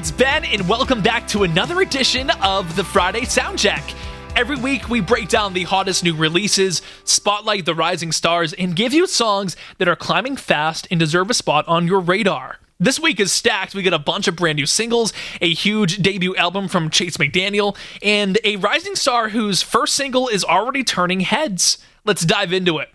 it's Ben, and welcome back to another edition of the Friday Soundcheck. Every week, we break down the hottest new releases, spotlight the rising stars, and give you songs that are climbing fast and deserve a spot on your radar. This week is stacked. We got a bunch of brand new singles, a huge debut album from Chase McDaniel, and a rising star whose first single is already turning heads. Let's dive into it.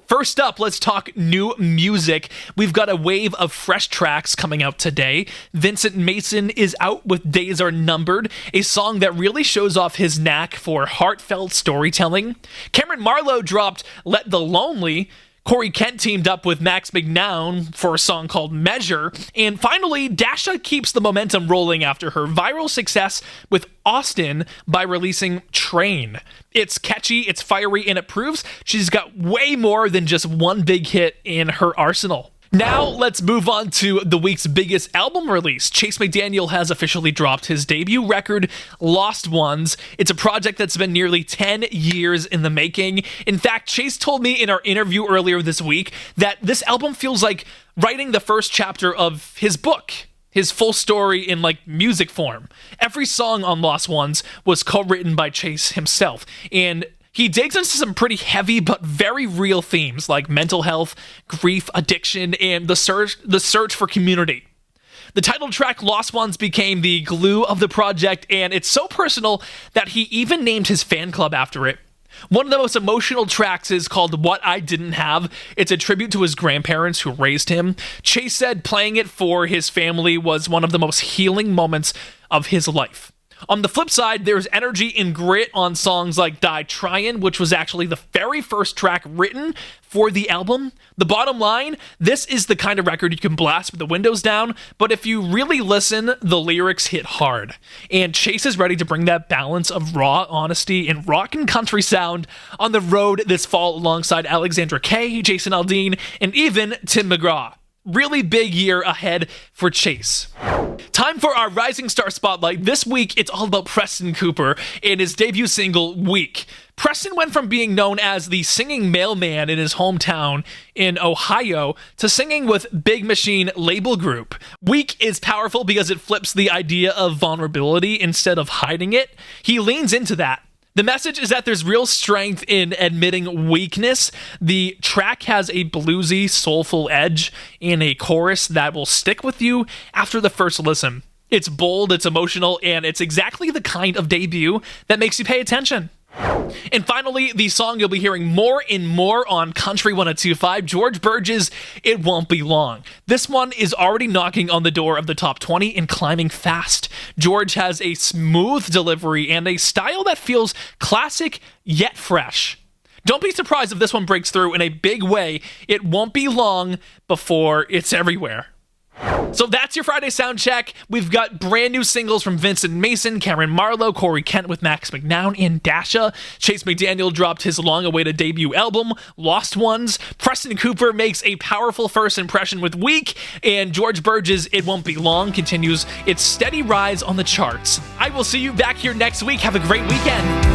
First up, let's talk new music. We've got a wave of fresh tracks coming out today. Vincent Mason is out with Days Are Numbered, a song that really shows off his knack for heartfelt storytelling. Marlowe dropped Let the Lonely. Corey Kent teamed up with McNown for a song called Measure. And finally, Dasha keeps the momentum rolling after her viral success with Austin by releasing Train. It's catchy, it's fiery, and it proves she's got way more than just one big hit in her arsenal. Now, let's move on to the week's biggest album release. Chase McDaniel has officially dropped his debut record, Lost Ones. It's a project that's been nearly 10 years in the making. In fact, Chase told me in our interview earlier this week that this album feels like writing the first chapter of his book, his full story in music form. Every song on Lost Ones was co-written by Chase himself, and he digs into some pretty heavy but very real themes like mental health, grief, addiction, and the search for community. The title track Lost Ones became the glue of the project, and it's so personal that he even named his fan club after it. One of the most emotional tracks is called What I Didn't Have. It's a tribute to his grandparents who raised him. Chase said playing it for his family was one of the most healing moments of his life. On the flip side, there's energy and grit on songs like Die Tryin', which was actually the very first track written for the album. The bottom line, this is the kind of record you can blast with the windows down, but if you really listen, the lyrics hit hard. And Chase is ready to bring that balance of raw honesty and rock and country sound on the road this fall alongside Alexandra Kay, Jason Aldean, and even Tim McGraw. Really big year ahead for Chase. Time for our Rising Star Spotlight. This week, it's all about Preston Cooper and his debut single, Weak. Preston went from being known as the singing mailman in his hometown in Ohio to singing with Big Machine label group. Weak is powerful because it flips the idea of vulnerability instead of hiding it. He leans into that. The message is that there's real strength in admitting weakness. The track has a bluesy, soulful edge and a chorus that will stick with you after the first listen. It's bold, it's emotional, and it's exactly the kind of debut that makes you pay attention. And finally, the song you'll be hearing more and more on Country 102.5, George Birge's It Won't Be Long. This one is already knocking on the door of the top 20 and climbing fast. George has a smooth delivery and a style that feels classic yet fresh. Don't be surprised if this one breaks through in a big way. It won't be long before it's everywhere. So that's your Friday Soundcheck. We've got brand new singles from Vincent Mason, Kameron Marlowe, Corey Kent with McNown, and Dasha. Chase McDaniel dropped his long-awaited debut album, Lost Ones. Preston Cooper makes a powerful first impression with Weak, and George Birge's It Won't Be Long continues its steady rise on the charts. I will see you back here next week. Have a great weekend.